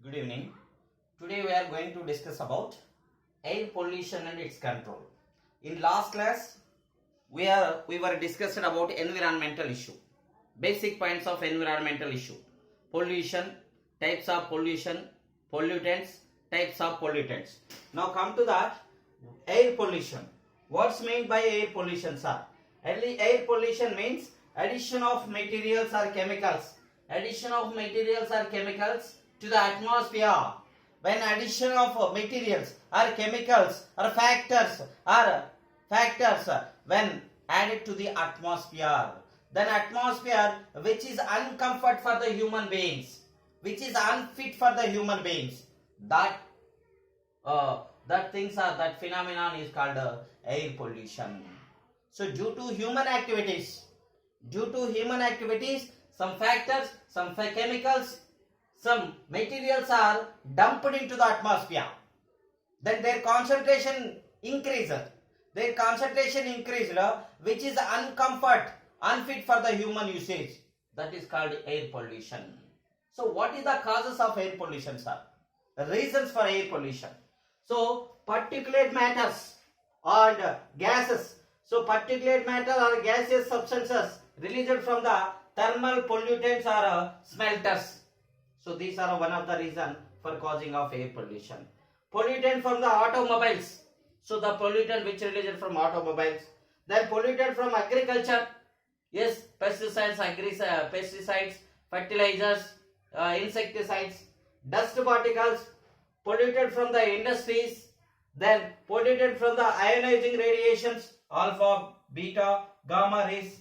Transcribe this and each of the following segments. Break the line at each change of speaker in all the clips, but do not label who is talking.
Good evening. Today we are going to discuss about air pollution and its control. In last class, we were discussed about environmental issue, basic points of environmental issue, pollution, types of pollution, pollutants, types of pollutants. Now come to that air pollution. What's meant by air pollution, sir? Air pollution means addition of materials or chemicals. Addition of materials or chemicals to the atmosphere. When addition of materials or chemicals or factors when added to the atmosphere, then atmosphere which is uncomfort for the human beings, which is unfit for the human beings, that phenomenon is called air pollution. So due to human activities, some factors, some chemicals, some materials are dumped into the atmosphere. Then their concentration increased, which is unfit for the human usage. That is called air pollution. So what is the causes of air pollution, sir? The reasons for air pollution. So particulate matters and gases. So particulate matter or gaseous substances released from the thermal pollutants or smelters. So these are one of the reasons for causing of air pollution. Pollutant from the automobiles. So the pollutant which released from automobiles. Then pollutant from agriculture. Yes, pesticides, fertilizers, insecticides, dust particles. Polluted from the industries. Then polluted from the ionizing radiations, alpha, beta, gamma rays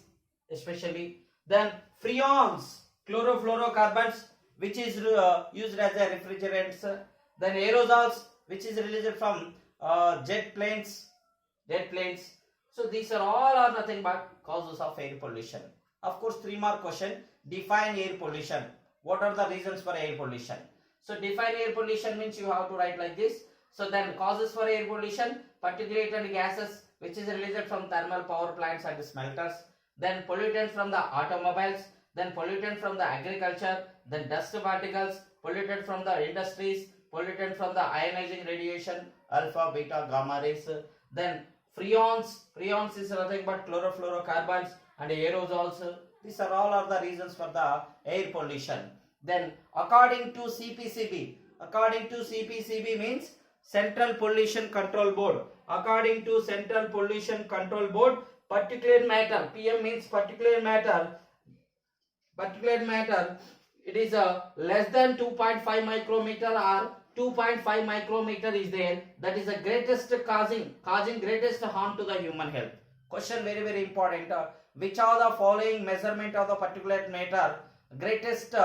especially. Then freons, chlorofluorocarbons, which is used as a refrigerants. Then aerosols, which is released from jet planes. So these are all are nothing but causes of air pollution. Of course, 3 mark question. Define air pollution. What are the reasons for air pollution? So define air pollution means you have to write like this. So then causes for air pollution: particulate and gases which is released from thermal power plants and smelters. Then pollutants from the automobiles. Then pollutant from the agriculture. Then dust particles. Pollutant from the industries. Pollutant from the ionizing radiation, alpha, beta, gamma rays. Then freons. Freons is nothing but chlorofluorocarbons and aerosols. These are all are the reasons for the air pollution. Then according to CPCB means Central Pollution Control Board. According to Central Pollution Control Board, particulate matter, PM means particulate matter, it is less than 2.5 micrometer or 2.5 micrometer is there. That is the greatest causing greatest harm to the human health. Question very, very important. Which are the following measurement of the particulate matter greatest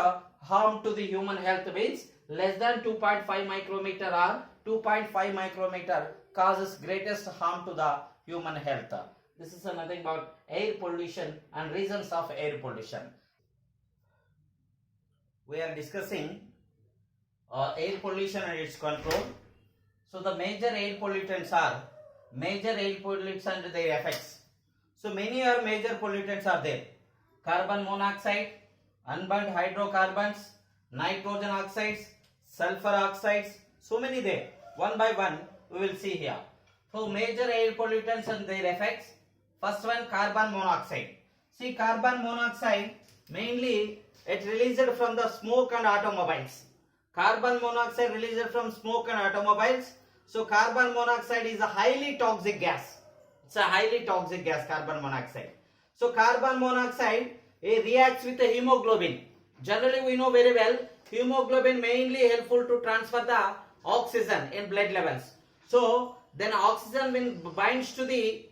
harm to the human health means less than 2.5 micrometer or 2.5 micrometer causes greatest harm to the human health. This is nothing but air pollution and reasons of air pollution. We are discussing air pollution and its control. So the major air pollutants and their effects. So many are major pollutants are there. Carbon monoxide, unburned hydrocarbons, nitrogen oxides, sulfur oxides, so many there. One by one we will see here. So major air pollutants and their effects. First one, carbon monoxide. See, carbon monoxide mainly it released from the smoke and automobiles. Carbon monoxide released from smoke and automobiles. So carbon monoxide is a highly toxic gas. It's a highly toxic gas, carbon monoxide. So carbon monoxide it reacts with the hemoglobin. Generally we know very well, hemoglobin mainly helpful to transfer the oxygen in blood levels. So then oxygen will binds to the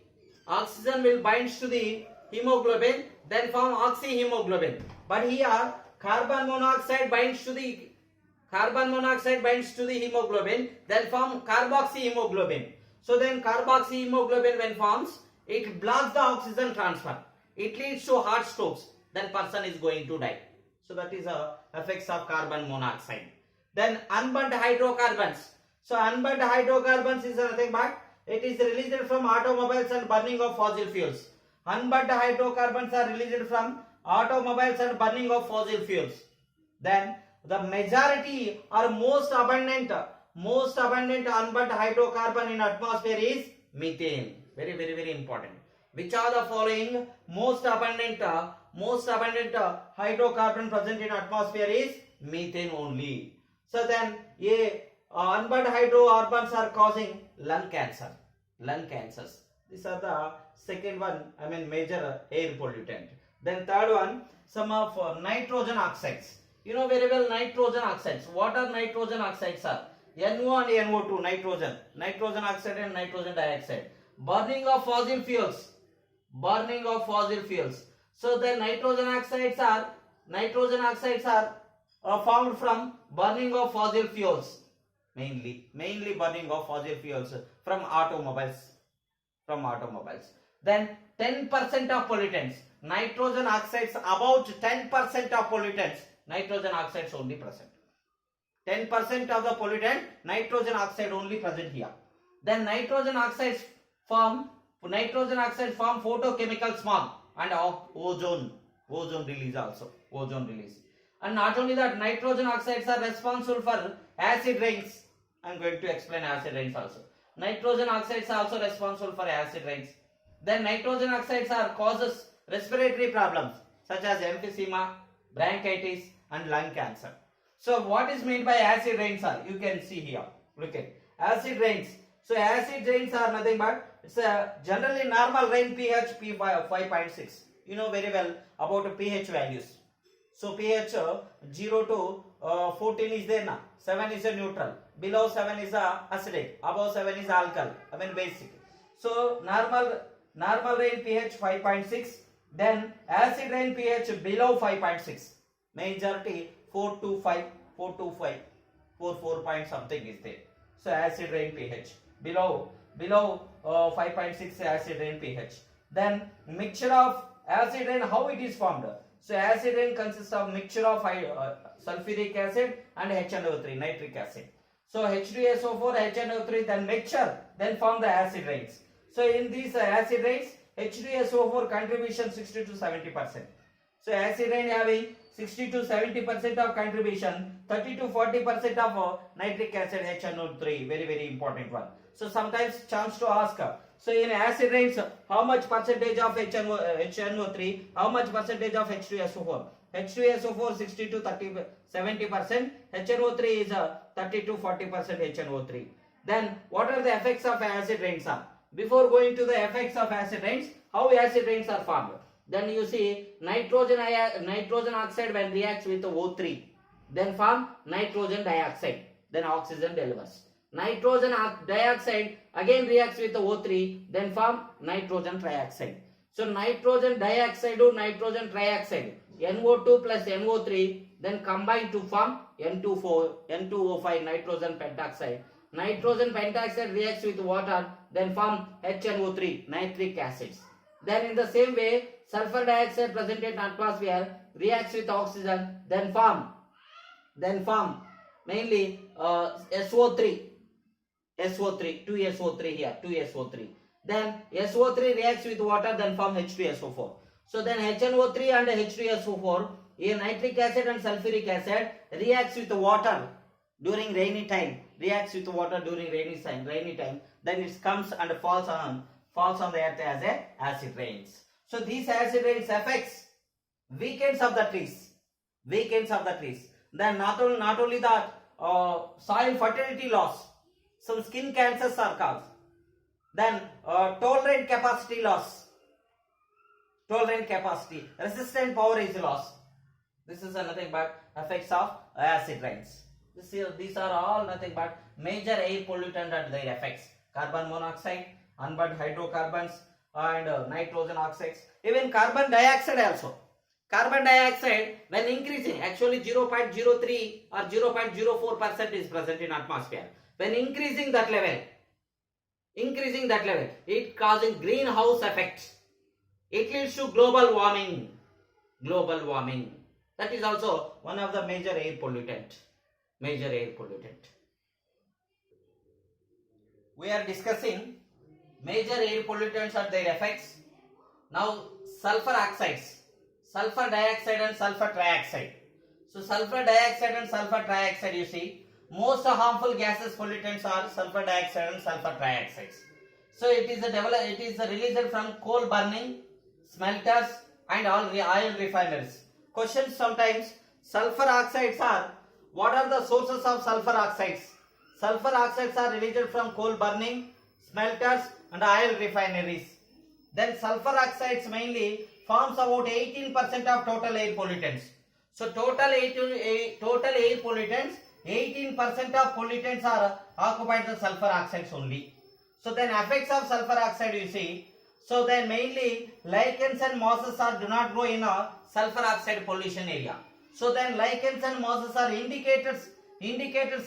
hemoglobin, then form oxyhemoglobin. But here carbon monoxide binds to the hemoglobin, then form carboxyhemoglobin. So then carboxyhemoglobin when forms, it blocks the oxygen transfer. It leads to heart strokes. Then person is going to die. So that is effects of carbon monoxide. Then unburned hydrocarbons. So unburned hydrocarbons is nothing but it is released from automobiles and burning of fossil fuels. Unburned hydrocarbons are released from automobiles and burning of fossil fuels. Then the majority or most abundant unburnt hydrocarbon in atmosphere is methane. Very important. Which are the following most abundant hydrocarbon present in atmosphere is methane only. So then unburnt hydrocarbons are causing lung cancers. These are the second one, I mean major air pollutant. Then third one, some of nitrogen oxides. You know very well nitrogen oxides. What are nitrogen oxides are? NO and NO2, nitrogen oxide and nitrogen dioxide. Burning of fossil fuels. So the nitrogen oxides are formed from burning of fossil fuels. Mainly burning of fossil fuels from automobiles. Then 10% of pollutants. Nitrogen oxides, about 10% of pollutants. Nitrogen oxides only present. 10% of the pollutant, nitrogen oxide only present here. Then nitrogen oxides form photochemical smog and ozone release also. And not only that, nitrogen oxides are responsible for acid rains. I am going to explain acid rains also. Nitrogen oxides are also responsible for acid rains. Then nitrogen oxides causes respiratory problems such as emphysema, bronchitis and lung cancer. So what is meant by acid rains are, you can see here. Look at acid rains. So acid rains are nothing but it's a generally normal rain pH 5.6. You know very well about pH values. So pH 0 to 14 is there now. 7 is a neutral. Below 7 is a acidic. Above 7 is alkali. I mean basic. So normal rain pH 5.6. Then acid rain pH below 5.6. Majority 4 to 5, 4 point something is there. So acid rain pH below 5.6 acid rain pH. Then mixture of acid rain, how it is formed? So acid rain consists of mixture of sulfuric acid and HNO3, nitric acid. So H2SO4, HNO3, then mixture, then form the acid rains. So in these acid rains, H2SO4 contribution 60 to 70%. So acid rain having 60 to 70% of contribution, 30 to 40% of nitric acid, HNO3, very important one. So sometimes chance to ask, so in acid rains, how much percentage of HNO3, how much percentage of H2SO4? H2SO4 60 to 70%, HNO3 is 30 to 40% HNO3. Then what are the effects of acid rains are? Before going to the effects of acid rains, how acid rains are formed? Then you see nitrogen oxide when reacts with O3, then form nitrogen dioxide, then oxygen delivers. Nitrogen dioxide again reacts with O3, then form nitrogen trioxide. So nitrogen dioxide to nitrogen trioxide, NO2 plus NO3, then combine to form N2O5, nitrogen pentoxide. Nitrogen pentoxide reacts with water, then form HNO3, nitric acids. Then in the same way, sulfur dioxide present in atmosphere reacts with oxygen, then form mainly SO3, 2SO3 here, 2SO3. Then SO3 reacts with water, then form H2SO4. So then HNO3 and H2SO4, a nitric acid and sulfuric acid reacts with water during rainy time. Then it comes and falls on the earth as acid rains. So these acid rains affects weekends of the trees. Then not only that, soil fertility loss, some skin cancers are caused. Then tolerant capacity loss, resistant power is lost. This is nothing but effects of acid rains. These are all nothing but major air pollutant and their effects. Carbon monoxide, unburnt hydrocarbons and nitrogen oxides. Even carbon dioxide also. Carbon dioxide when increasing, actually 0.03 or 0.04% is present in atmosphere. When increasing that level, it causing greenhouse effect. It leads to global warming. That is also one of the major air pollutant. We are discussing major air pollutants and their effects. Now sulfur oxides, sulfur dioxide and sulfur trioxide. So sulfur dioxide and sulfur trioxide, you see, most harmful gases pollutants are sulfur dioxide and sulfur trioxides. So it is released from coal burning, smelters and all oil refineries. Questions sometimes, sulfur oxides are, what are the sources of sulfur oxides? Sulfur oxides are released from coal burning, smelters and oil refineries. Then sulfur oxides mainly forms about 18% of total air pollutants. So total air pollutants, 18% of pollutants are occupied by sulfur oxides only. So then effects of sulfur oxide, you see. So then mainly lichens and mosses do not grow in a sulfur oxide pollution area. So then lichens and mosses are indicators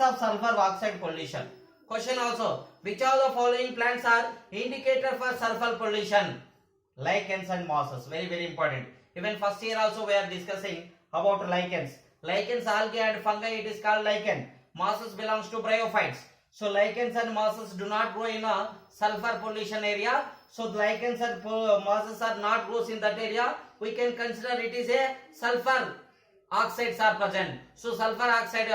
of sulfur oxide pollution. Question also, which of the following plants are indicator for sulfur pollution? Lichens and mosses, very very important. Even first year also we are discussing about lichens. Lichens, algae and fungi, it is called lichen. Mosses belongs to bryophytes. So lichens and mosses do not grow in a sulfur pollution area. So lichens and mosses are not grows in that area. We can consider it is a sulfur oxides are present. So sulfur oxide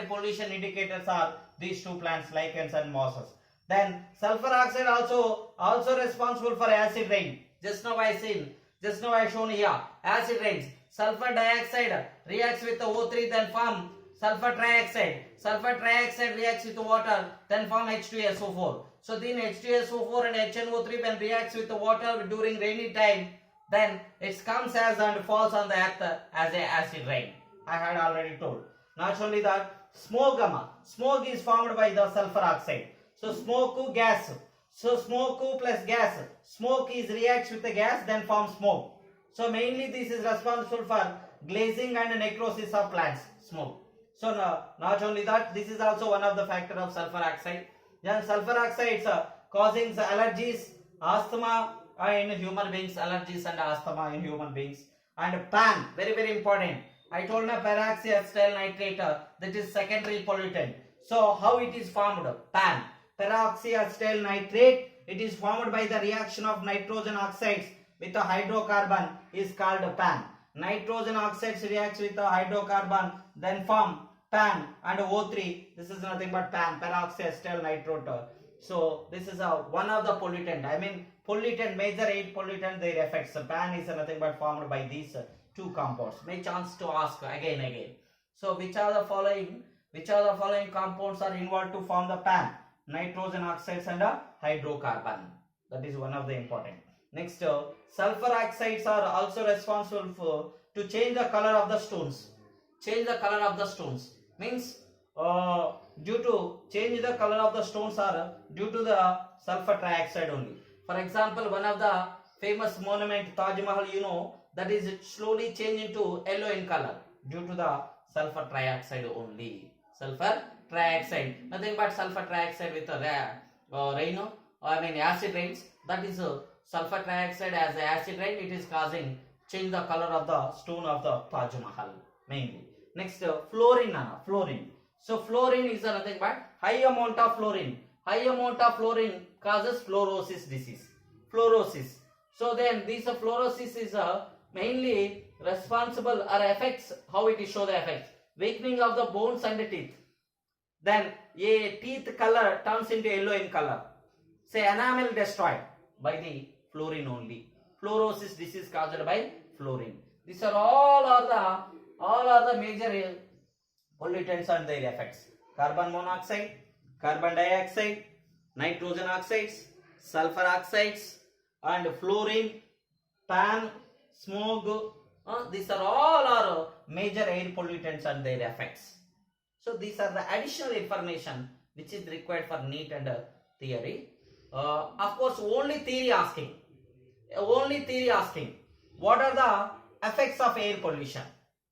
pollution indicators are these two plants, lichens and mosses. Then sulfur oxide also responsible for acid rain. Just now I shown here acid rains. Sulfur dioxide reacts with the O3, then form sulfur trioxide. Sulfur trioxide reacts with the water, then form H2SO4. So then H2SO4 and HNO3 when reacts with the water during rainy time, then it comes as and falls on the earth as a acid rain. I had already told. Not only that, smoke is formed by the sulfur oxide. So smoke gas. So smoke plus gas. Smoke is reacts with the gas, then forms smoke. So mainly this is responsible for glazing and necrosis of plants. Smoke. So not only that, this is also one of the factor of sulfur oxide. Then sulfur oxides causing allergies, asthma in human beings, allergies and asthma in human beings. And PAN, very very important. I told you peroxyacetyl nitrate, that is secondary pollutant. So how it is formed? PAN, peroxyacetyl nitrate. It is formed by the reaction of nitrogen oxides with a hydrocarbon is called PAN. Nitrogen oxides reacts with the hydrocarbon, then form PAN and O3. This is nothing but PAN, peroxyacetyl nitrate. So this is one of the pollutant. I mean pollutant, major 8 pollutant, their effects. So PAN is nothing but formed by these two compounds. May chance to ask again. So which are the following compounds are involved to form the PAN? Nitrogen oxides and hydrocarbon. That is one of the important. Next, sulfur oxides are also responsible to change the color of the stones. Change the color of the stones means due to change the color of the stones are due to the sulfur trioxide only. For example, one of the famous monument Taj Mahal, you know, that is slowly changed into yellow in color due to the sulfur trioxide only. Sulfur trioxide, nothing but sulfur trioxide with acid rains. That is sulfur trioxide as acid rain. It is causing change the color of the stone of the Taj Mahal mainly. Next, fluorine. So fluorine is nothing but high amount of fluorine. High amount of fluorine causes fluorosis disease. Fluorosis. So then this fluorosis is mainly responsible or affects, how it is show the effects. Weakening of the bones and the teeth. Then a teeth color turns into yellow in color. Say enamel destroyed by the fluorine only. Fluorosis disease caused by fluorine. These are all the major pollutants and their effects. Carbon monoxide, carbon dioxide, nitrogen oxides, sulfur oxides and fluorine, PAN, smoke. These are all major air pollutants and their effects. So these are the additional information which is required for NEET and theory. Of course, only theory asking. What are the effects of air pollution?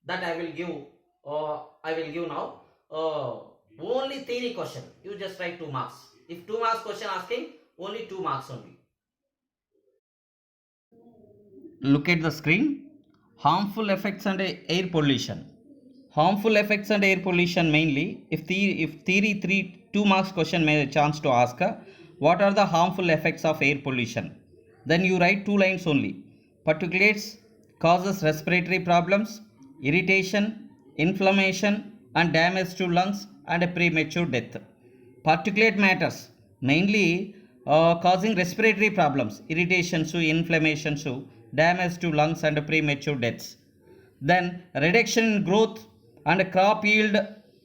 That I will give now. Only theory question. You just write 2 marks. If 2 marks question asking, only 2 marks only. Look at the screen. Harmful effects and air pollution. Harmful effects and air pollution mainly. If theory 2 marks question may chance to ask, what are the harmful effects of air pollution? Then you write 2 lines only. Particulates causes respiratory problems. irritation, inflammation, and damage to lungs and premature death. Particulate matters mainly causing respiratory problems, irritations, inflammations, damage to lungs and premature deaths. Then reduction in growth and crop yield,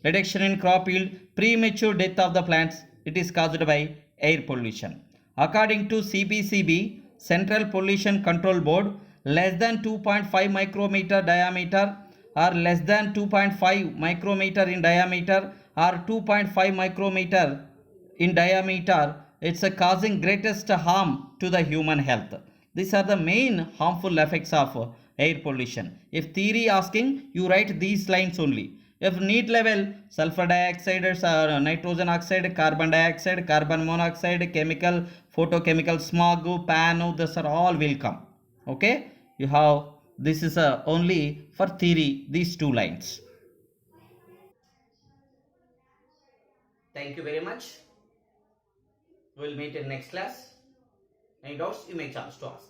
reduction in crop yield, premature death of the plants, it is caused by air pollution. According to CPCB, Central Pollution Control Board, less than 2.5 micrometer diameter or less than 2.5 micrometer in diameter or 2.5 micrometer in diameter, it's causing greatest harm to the human health. These are the main harmful effects of air pollution. If theory asking, you write these lines only. If need level, sulfur dioxide, nitrogen oxide, carbon dioxide, carbon monoxide, chemical, photochemical smog, PAN, these are all will come. Okay, you have, this is only for theory, these two lines. Thank you very much. We will meet in next class. Any doubts you may chance to ask.